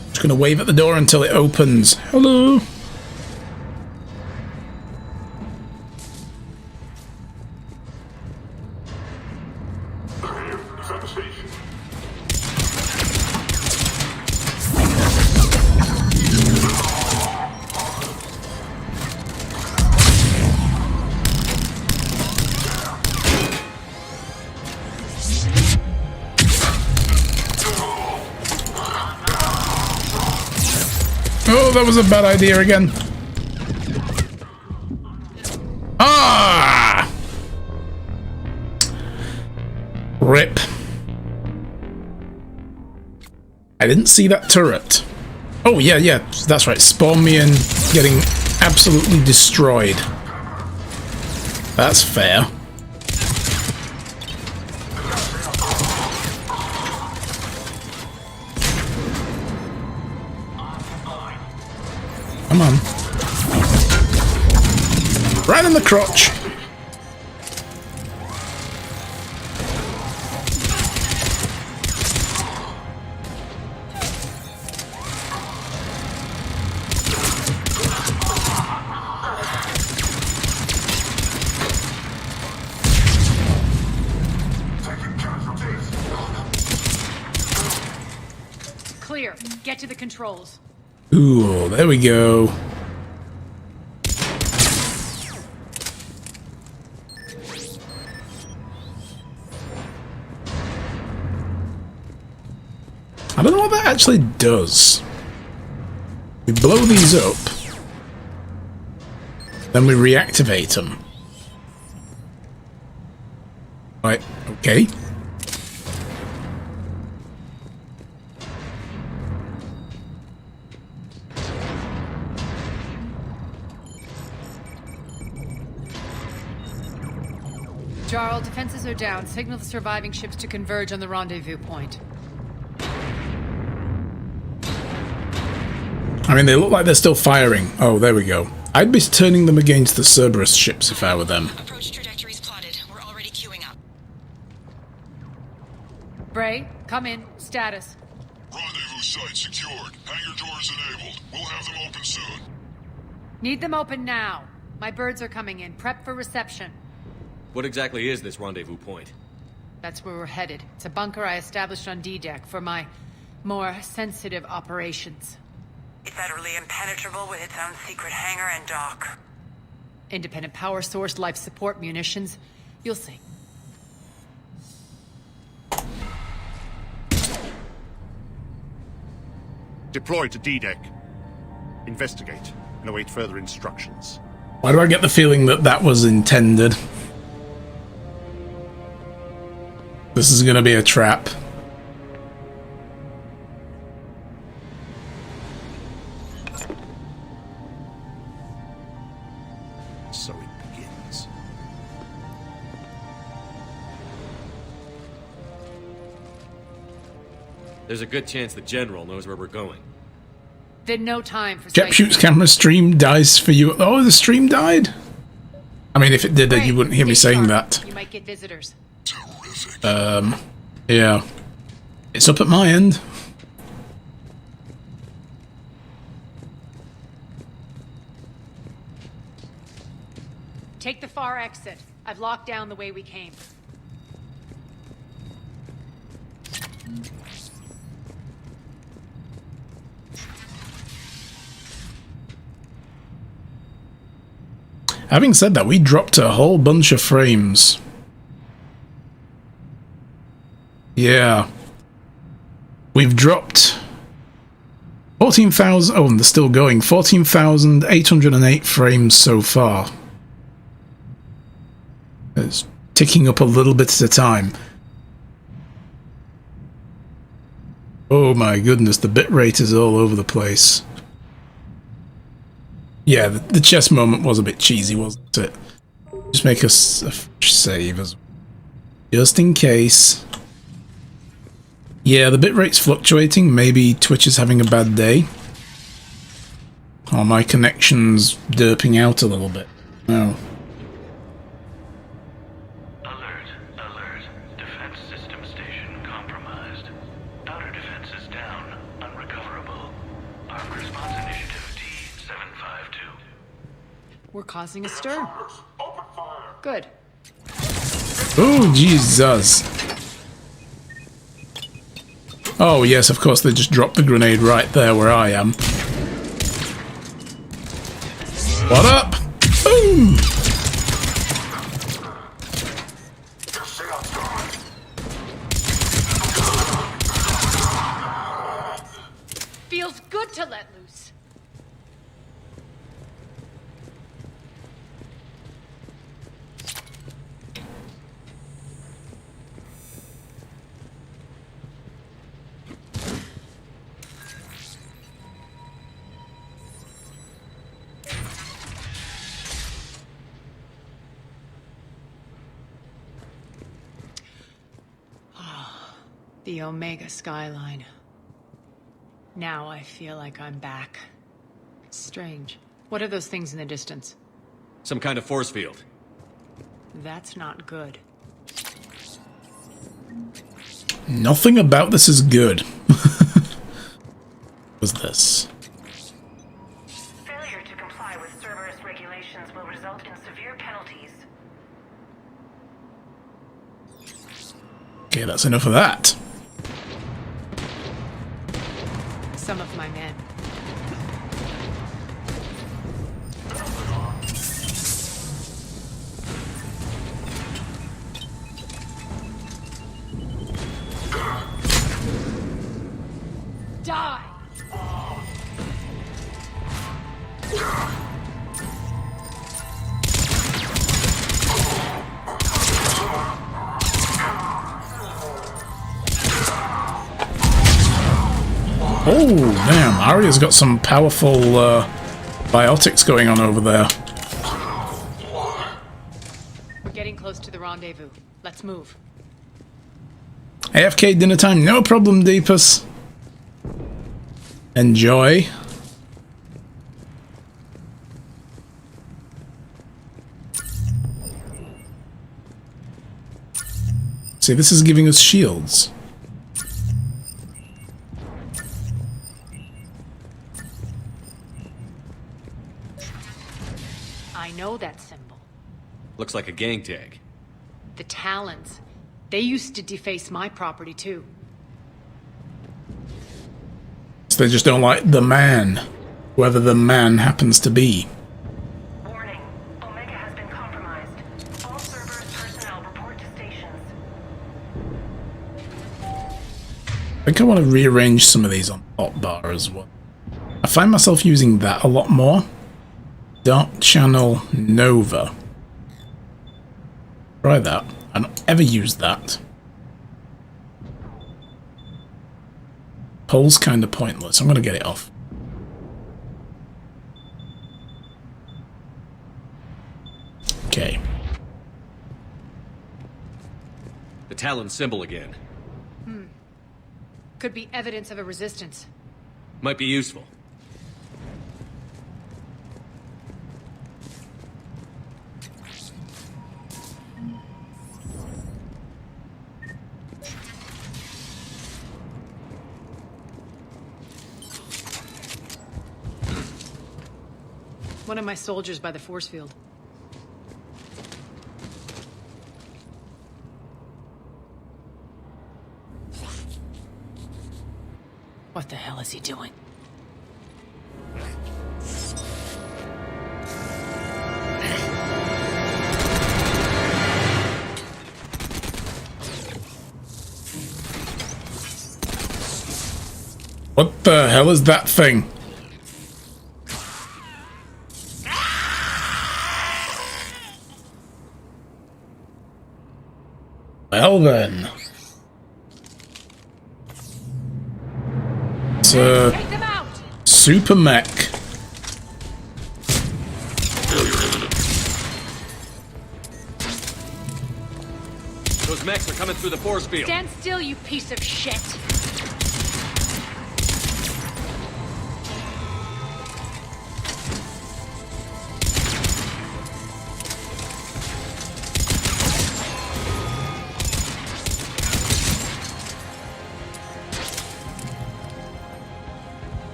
Just gonna wave at the door until it opens. Hello. Oh, that was a bad idea again. Ah! Rip. I didn't see that turret. Oh, yeah, that's right. Spawn me in getting absolutely destroyed. That's fair. Come on. Right in the crotch. Clear. Get to the controls. Ooh, there we go. I don't know what that actually does. We blow these up, then we reactivate them. Right, okay. Jarl, defenses are down. Signal the surviving ships to converge on the rendezvous point. I mean, they look like they're still firing. Oh, there we go. I'd be turning them against the Cerberus ships if I were them. Approach trajectories plotted. We're already queuing up. Bray, come in. Status. Rendezvous site secured. Hangar doors enabled. We'll have them open soon. Need them open now. My birds are coming in. Prep for reception. What exactly is this rendezvous point? That's where we're headed. It's a bunker I established on D-Deck for my more sensitive operations. Federally impenetrable with its own secret hangar and dock. Independent power source, life support, munitions. You'll see. Deploy to D-Deck. Investigate and await further instructions. Why do I get the feeling that that was intended? This is gonna be a trap. So it begins. There's a good chance the General knows where we're going. Then no time for Jep shoots camera, stream dies for you. Oh, the stream died? I mean, if it did, then you wouldn't hear me saying that. You might get visitors. Yeah. It's up at my end. Take the far exit. I've locked down the way we came. Having said that, we dropped a whole bunch of frames. Yeah. We've dropped 14,000. Oh, and they're still going. 14,808 frames so far. It's ticking up a little bit at a time. Oh my goodness, the bitrate is all over the place. Yeah, the chess moment was a bit cheesy, wasn't it? Just make us a fresh save, just in case. Yeah, the bitrate's fluctuating. Maybe Twitch is having a bad day. Or my connection's derping out a little bit. No. Alert. causing a stir. Good. Oh, Jesus. Oh, yes, of course, they just dropped the grenade right there where I am. What up? Boom! Feels good to let loose. The Omega skyline. Now I feel like I'm back. Strange. What are those things in the distance? Some kind of force field. That's not good. Nothing about this is good. What's this? Failure to comply with Cerberus regulations will result in severe penalties. Okay, that's enough of that. Some of my men. Die! Oh, damn. Arya's got some powerful biotics going on over there. We're getting close to the rendezvous. Let's move. AFK dinner time, no problem, Deepus. Enjoy. See, this is giving us shields. I know that symbol. Looks like a gang tag. The Talons. They used to deface my property too. So they just don't like the man, whoever the man happens to be. Warning. Omega has been compromised. All Cerberus personnel report to stations. I think I want to rearrange some of these on hotbar as well. I find myself using that a lot more. Dark Channel Nova. Try that. I don't ever use that. Pole's kind of pointless. I'm going to get it off. Okay. The Talon symbol again. Could be evidence of a resistance. Might be useful. One of my soldiers by the force field. What the hell is he doing? What the hell is that thing? Well then. It's a Take them out! super mech. Those mechs are coming through the force field. Stand still, you piece of shit!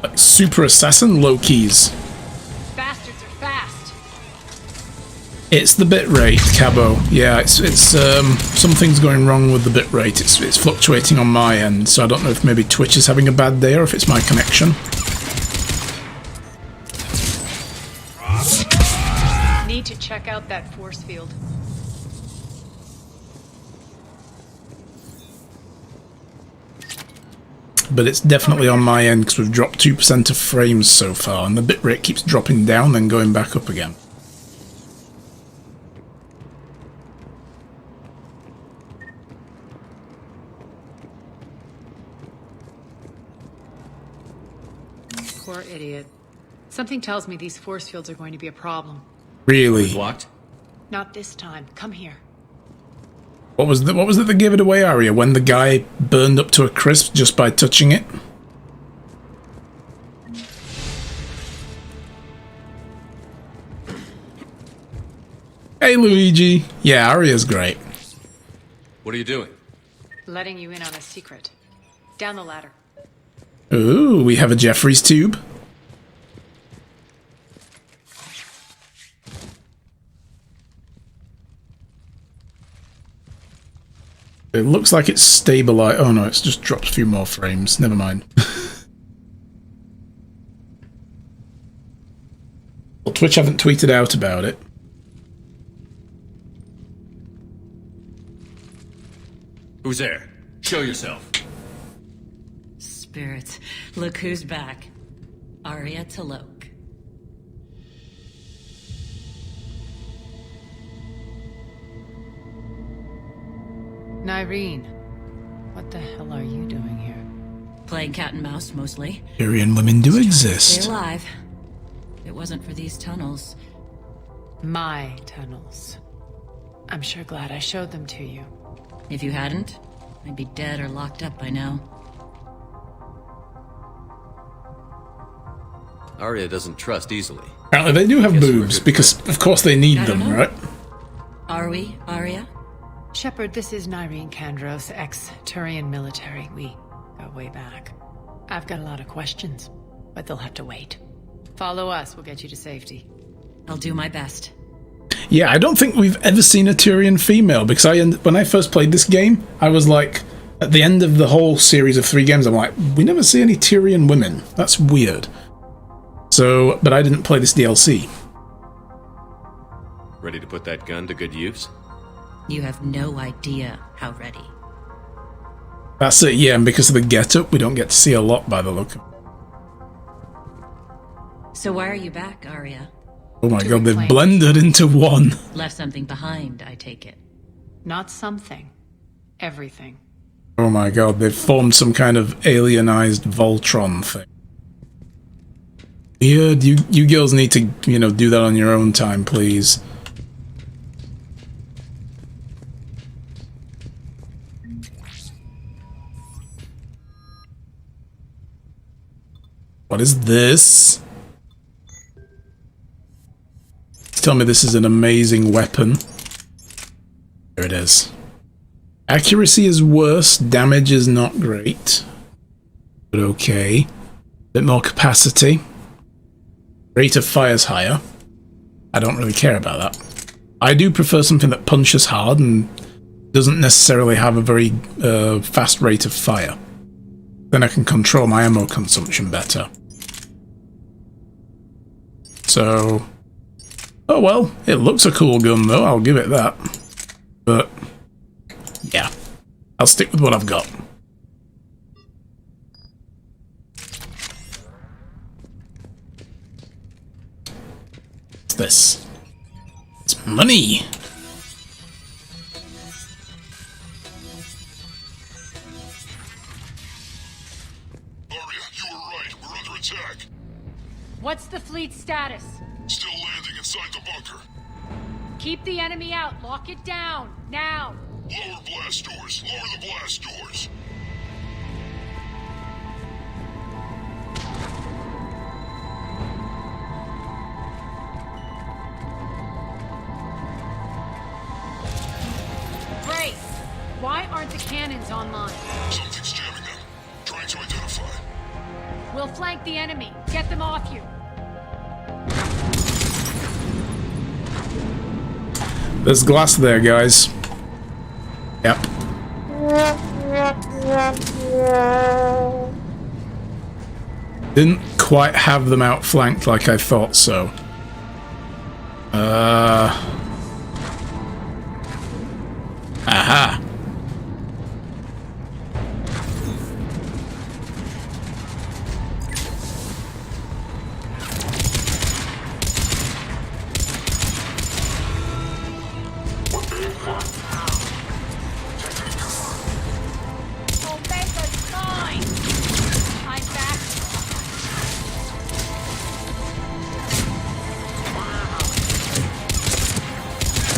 Like super assassin Lokis. Bastards are fast. It's the bitrate, Cabo. Yeah, it's something's going wrong with the bitrate. It's fluctuating on my end, so I don't know if maybe Twitch is having a bad day or if it's my connection. Need to check out that force field. But it's definitely on my end because we've dropped 2% of frames so far, and the bitrate keeps dropping down then going back up again. Poor idiot. Something tells me these force fields are going to be a problem. Really? Blocked? Not this time. Come here. What was it that gave it away, Arya? When the guy burned up to a crisp just by touching it? Hey, Luigi. Yeah, Arya's great. What are you doing? Letting you in on a secret. Down the ladder. Ooh, we have a Jeffrey's tube. It looks like it's stabilized. Oh no, it's just dropped a few more frames. Never mind. Well, Twitch haven't tweeted out about it. Who's there? Show yourself. Spirits, look who's back. Arya Talok. Nyreen, what the hell are you doing here? Playing cat and mouse, mostly. Syrian women do Stay exist. alive. If it wasn't for these tunnels. My tunnels. I'm sure glad I showed them to you. If you hadn't, I'd be dead or locked up by now. Arya doesn't trust easily. Apparently they do have Guess we're boobs, good because of course they need I don't them, know. right? Are we, Arya? Shepard, this is Nyreen Kandros, ex-Turian military. We go way back. I've got a lot of questions, but they'll have to wait. Follow us, we'll get you to safety. I'll do my best. Yeah, I don't think we've ever seen a Tyrian female, because when I first played this game, I was like, at the end of the whole series of 3 games, I'm like, we never see any Tyrian women. That's weird. So, but I didn't play this DLC. Ready to put that gun to good use? You have no idea how ready. That's it, yeah, and because of the get-up, we don't get to see a lot by the look of it. So why are you back, Arya? Oh my To god, they've reclaim. blended into one. Left something behind, I take it. Not something. Everything. Oh my god, they've formed some kind of alienized Voltron thing. Weird, you girls need to, do that on your own time, please. What is this? Tell me this is an amazing weapon. There it is. Accuracy is worse, damage is not great. But okay. Bit more capacity. Rate of fire's higher. I don't really care about that. I do prefer something that punches hard and doesn't necessarily have a very fast rate of fire. Then I can control my ammo consumption better. So... oh well, it looks a cool gun though, I'll give it that. But... yeah, I'll stick with what I've got. What's this? It's money! Arya, you were right. We're under attack. What's the fleet's status? Still landing inside the bunker. Keep the enemy out. Lock it down. Now. Lower blast doors. Lower the blast doors. Brace. Why aren't the cannons online? Something's jamming them. Trying to identify. We'll flank the enemy. Get them off you. There's glass there, guys. Yep. Didn't quite have them outflanked like I thought so. Aha.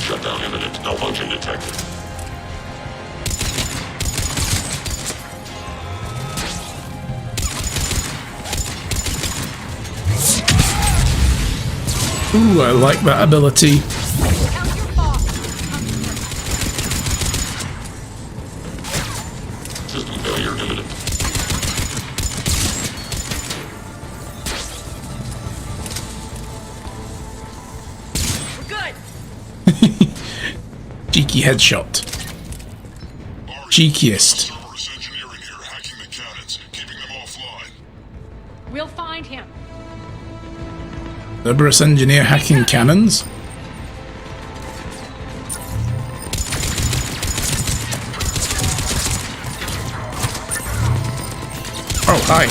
Shutdown imminent. Malfunction detected. Ooh, I like that ability. System failure imminent. Cheeky headshot. Cheekiest. Cerberus engineering here, hacking the cannons, keeping them offline. We'll find him. Cerberus engineer hacking cannons. Oh, hi.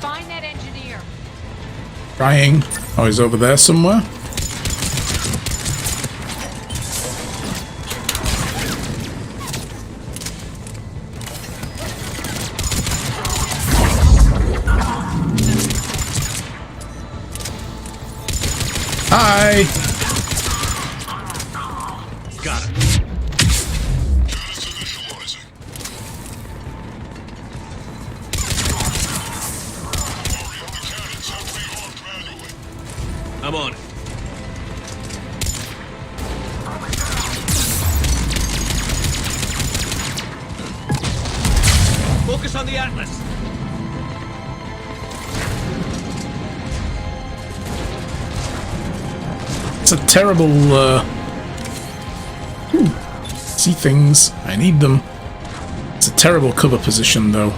Find that engineer. Trying. Oh, he's over there somewhere. Hi. Got it. Cannons initializing. Hurry up, the cannons have to be armed manually. I'm on it. Focus on the Atlas. It's a terrible, see things. I need them. It's a terrible cover position, though.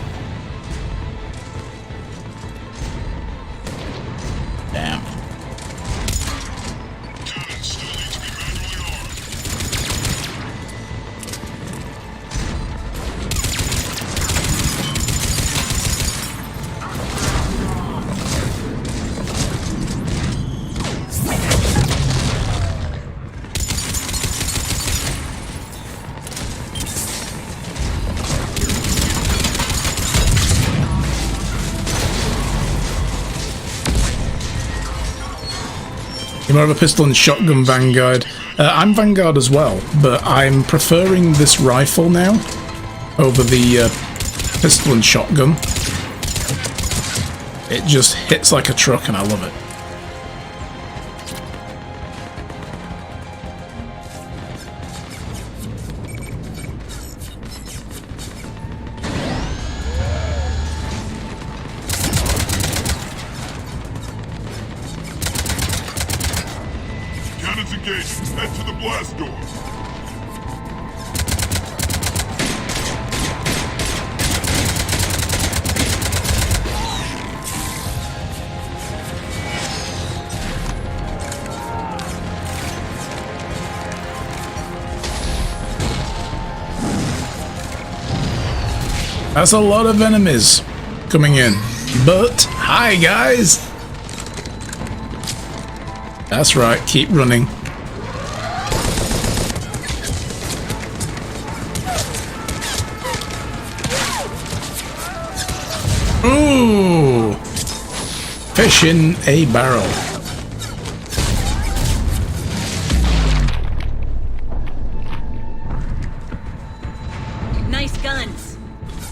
Damn. Cannons still need to be manually armed. You're more of a pistol and shotgun Vanguard. I'm Vanguard as well, but I'm preferring this rifle now over the pistol and shotgun. It just hits like a truck and I love it. Cannons engaged. Head to the blast door. That's a lot of enemies coming in. But, hi guys! That's right, keep running. Ooh! Fish in a barrel. Nice guns.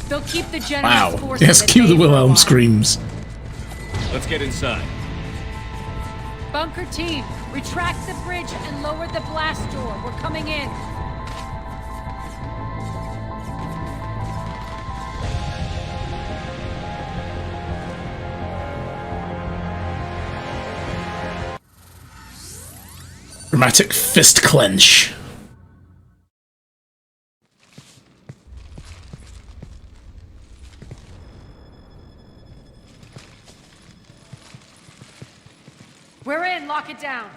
They'll keep the general's Wow. forces Yes, at cue bay the for a Wilhelm while. screams. Let's get inside. Bunker team, retract the bridge and lower the blast door. We're coming in. Dramatic fist clench. We're in. Lock it down.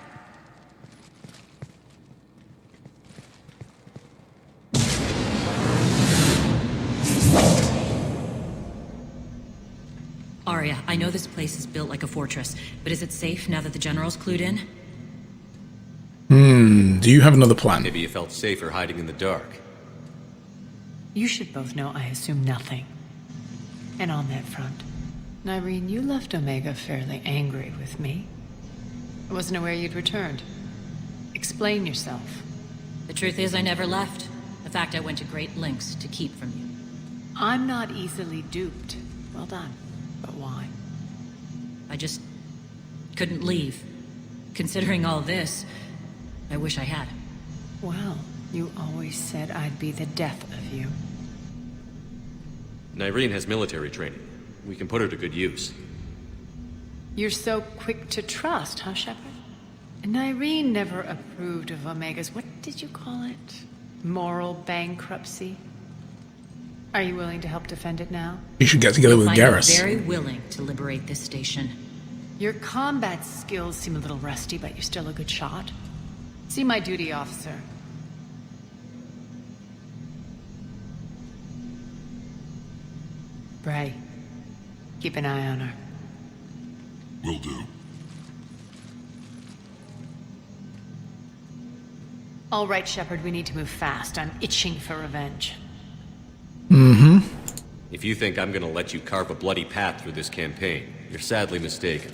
Arya, I know this place is built like a fortress, but is it safe now that the General's clued in? Do you have another plan? Maybe you felt safer hiding in the dark. You should both know I assume nothing. And on that front, Nyreen, you left Omega fairly angry with me. I wasn't aware you'd returned. Explain yourself. The truth is I never left. The fact I went to great lengths to keep from you. I'm not easily duped. Well done. But why? I just couldn't leave. Considering all this, I wish I had. Well, you always said I'd be the death of you. Nyreen has military training. We can put her to good use. You're so quick to trust, huh, Shepard? Nyreen never approved of Omega's, what did you call it? Moral bankruptcy? Are you willing to help defend it now? You should get together with I'm Garrus. very willing to liberate this station. Your combat skills seem a little rusty, but you're still a good shot. See my duty officer. Bray, keep an eye on her. Will do. All right, Shepard, we need to move fast. I'm itching for revenge. If you think I'm gonna let you carve a bloody path through this campaign, you're sadly mistaken.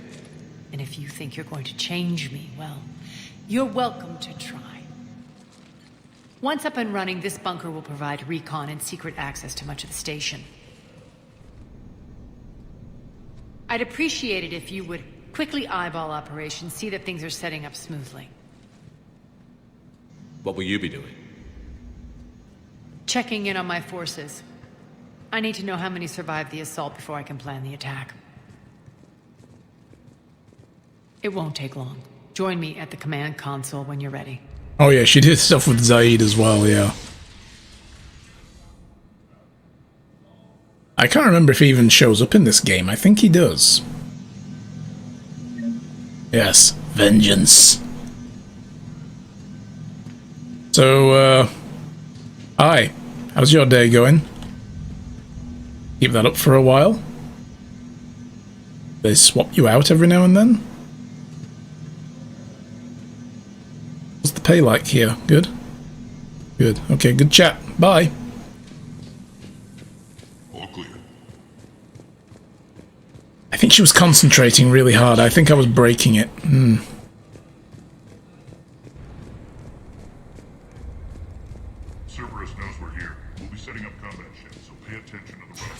And if you think you're going to change me, well, you're welcome to try. Once up and running, this bunker will provide recon and secret access to much of the station. I'd appreciate it if you would quickly eyeball operations, see that things are setting up smoothly. What will you be doing? Checking in on my forces. I need to know how many survived the assault before I can plan the attack. It won't take long. Join me at the command console when you're ready. Oh yeah, she did stuff with Zaid as well, yeah. I can't remember if he even shows up in this game. I think he does. Yes, vengeance. So, hi. How's your day going? Keep that up for a while? They swap you out every now and then? What's the pay like here? Good? Good. Okay, good chat. Bye. All clear. I think she was concentrating really hard. I think I was breaking it. Cerberus knows we're here. We'll be setting up combat ships, so pay attention to the road.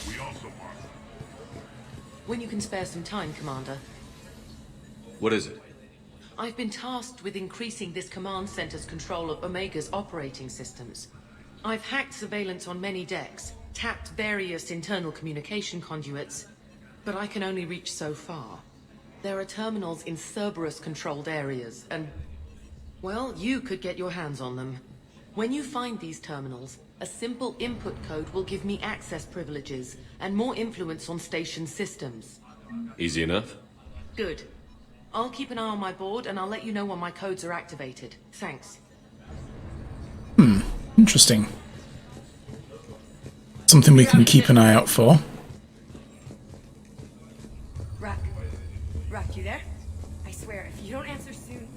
We also mark. When you can spare some time, Commander. What is it? I've been tasked with increasing this command center's control of Omega's operating systems. I've hacked surveillance on many decks, tapped various internal communication conduits, but I can only reach so far. There are terminals in Cerberus-controlled areas, and, well, you could get your hands on them. When you find these terminals, a simple input code will give me access privileges and more influence on station systems. Easy enough? Good. I'll keep an eye on my board, and I'll let you know when my codes are activated. Thanks. Interesting. Something we can keep an eye out for. Rack, you there? I swear, if you don't answer soon...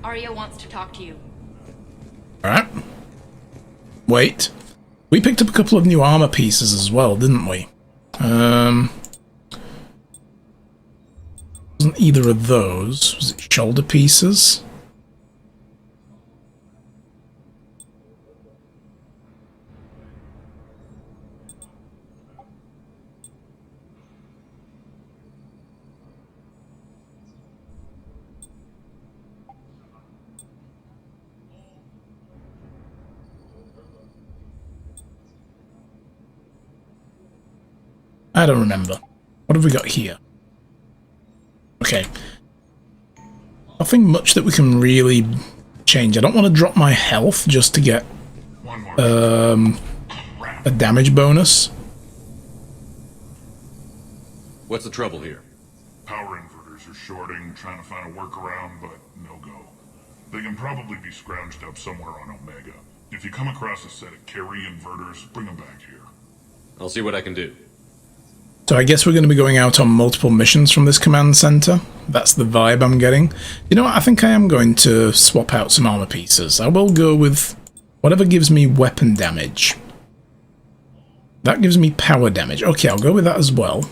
Arya wants to talk to you. Alright. Wait. We picked up a couple of new armor pieces as well, didn't we? Wasn't either of those. Was it shoulder pieces? I don't remember. What have we got here? Okay. Nothing much that we can really change. I don't want to drop my health just to get a damage bonus. What's the trouble here? Power inverters are shorting, trying to find a workaround, but no go. They can probably be scrounged up somewhere on Omega. If you come across a set of carry inverters, bring them back here. I'll see what I can do. So I guess we're going to be going out on multiple missions from this command center. That's the vibe I'm getting. You know what? I think I am going to swap out some armor pieces. I will go with whatever gives me weapon damage. That gives me power damage. Okay, I'll go with that as well.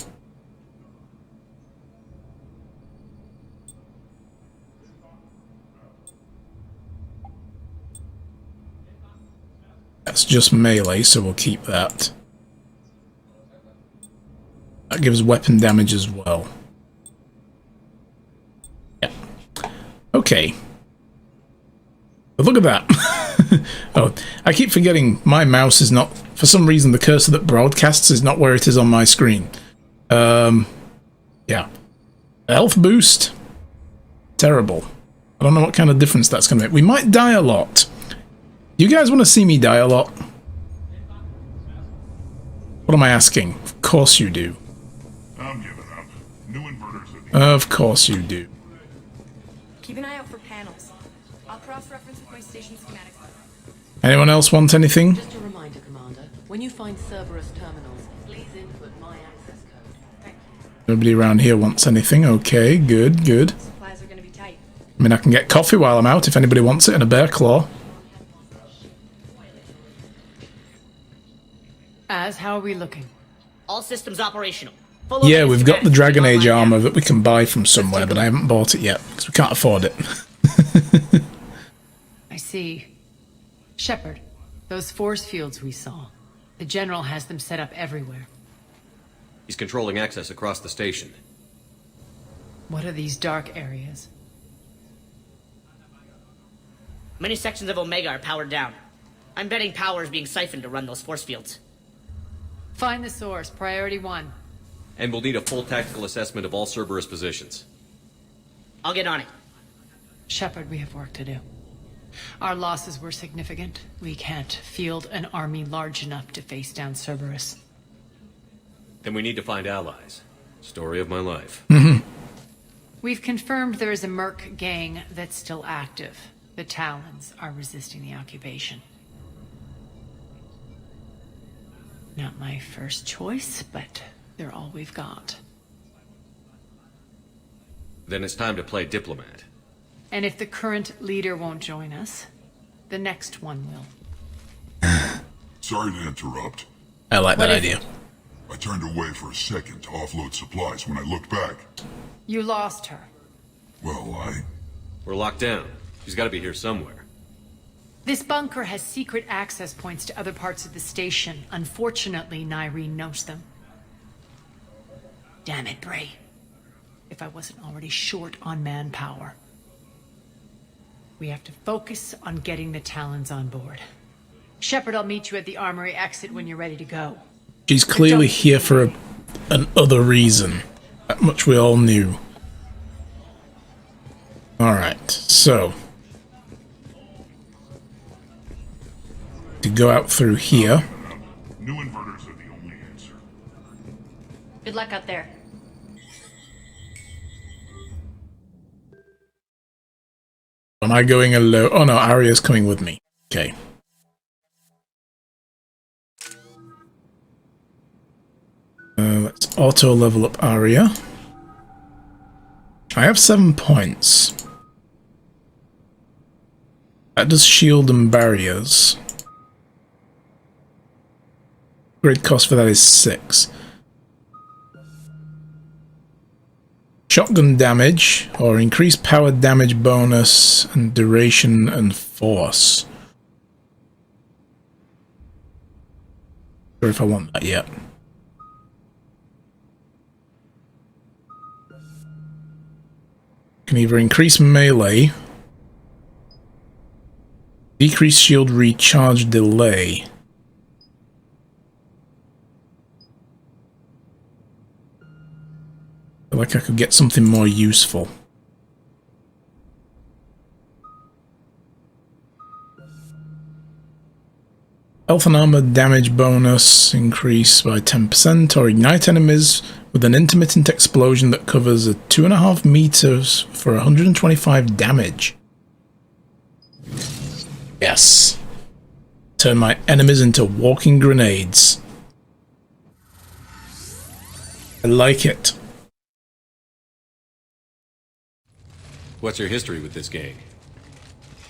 That's just melee, so we'll keep that. That gives weapon damage as well. Yeah. Okay. But look at that. Oh, I keep forgetting my mouse is not... For some reason, the cursor that broadcasts is not where it is on my screen. Yeah. Health boost. Terrible. I don't know what kind of difference that's going to make. We might die a lot. You guys want to see me die a lot? What am I asking? Of course you do. I'm giving up. New inverters at the Of course you do. Keep an eye out for panels. I'll cross-reference with my station schematics. Anyone else want anything? Just a reminder, Commander. When you find Cerberus terminals, please input my access code. Thank you. Nobody around here wants anything. Okay, good, good. Supplies are gonna be tight. I mean, I can get coffee while I'm out if anybody wants it, and a bear claw. How are we looking? All systems operational. Yeah, we've got the Dragon Age armor that we can buy from somewhere, but I haven't bought it yet, because we can't afford it. I see. Shepard, those force fields we saw. The General has them set up everywhere. He's controlling access across the station. What are these dark areas? Many sections of Omega are powered down. I'm betting power is being siphoned to run those force fields. Find the source, priority 1. And we'll need a full tactical assessment of all Cerberus positions. I'll get on it. Shepard, we have work to do. Our losses were significant. We can't field an army large enough to face down Cerberus. Then we need to find allies. Story of my life. We've confirmed there is a Merc gang that's still active. The Talons are resisting the occupation. Not my first choice, but they're all we've got. Then it's time to play diplomat. And if the current leader won't join us, the next one will. Sorry to interrupt. I like that idea. I turned away for a second to offload supplies when I looked back. You lost her. Well, We're locked down. She's got to be here somewhere. This bunker has secret access points to other parts of the station. Unfortunately, Nyreen knows them. Damn it, Bray. If I wasn't already short on manpower. We have to focus on getting the Talons on board. Shepard, I'll meet you at the armory exit when you're ready to go. She's clearly here for an other reason. That much we all knew. Alright, so... to go out through here. New inverters are the only answer. Good luck out there. Am I going alone? Oh no, Arya's coming with me. Okay. Let's auto level up Arya. I have 7 points. That does shield and barriers. Grid cost for that is 6. Shotgun damage, or increased power damage bonus, and duration and force. Not sure if I want that yet. Can either increase melee, decrease shield recharge delay. feel like I could get something more useful. Health and armor damage bonus increase by 10%, or ignite enemies with an intermittent explosion that covers 2.5 meters for 125 damage. Yes. Turn my enemies into walking grenades. I like it. What's your history with this gang?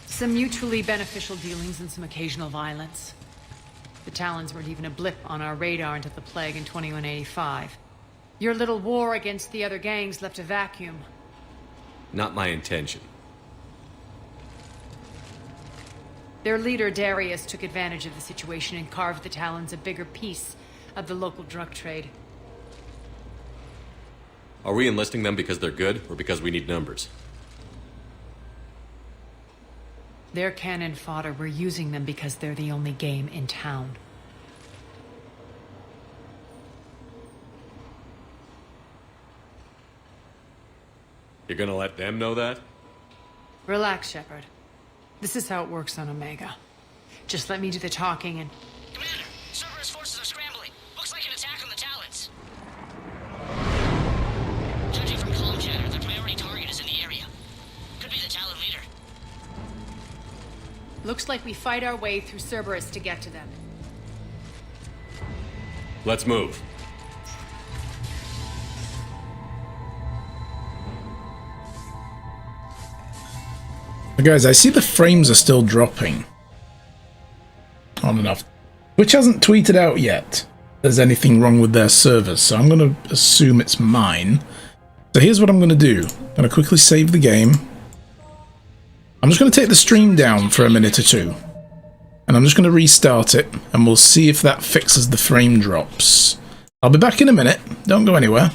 Some mutually beneficial dealings and some occasional violence. The Talons weren't even a blip on our radar until the plague in 2185. Your little war against the other gangs left a vacuum. Not my intention. Their leader, Darius, took advantage of the situation and carved the Talons a bigger piece of the local drug trade. Are we enlisting them because they're good, or because we need numbers? They're cannon fodder. We're using them because they're the only game in town. You're gonna let them know that? Relax, Shepard. This is how it works on Omega. Just let me do the talking and... Commander, Cerberus forces are scrambling. Looks like an attack on the Talons. Judging from comm chatter, their priority target is in the area. Could be the Talon leader. Looks like we fight our way through Cerberus to get to them. Let's move. Guys, I see the frames are still dropping. On and off. Twitch hasn't tweeted out yet there's anything wrong with their servers, so I'm going to assume it's mine. So here's what I'm going to do. I'm going to quickly save the game. I'm just going to take the stream down for a minute or two. And I'm just going to restart it, and we'll see if that fixes the frame drops. I'll be back in a minute. Don't go anywhere.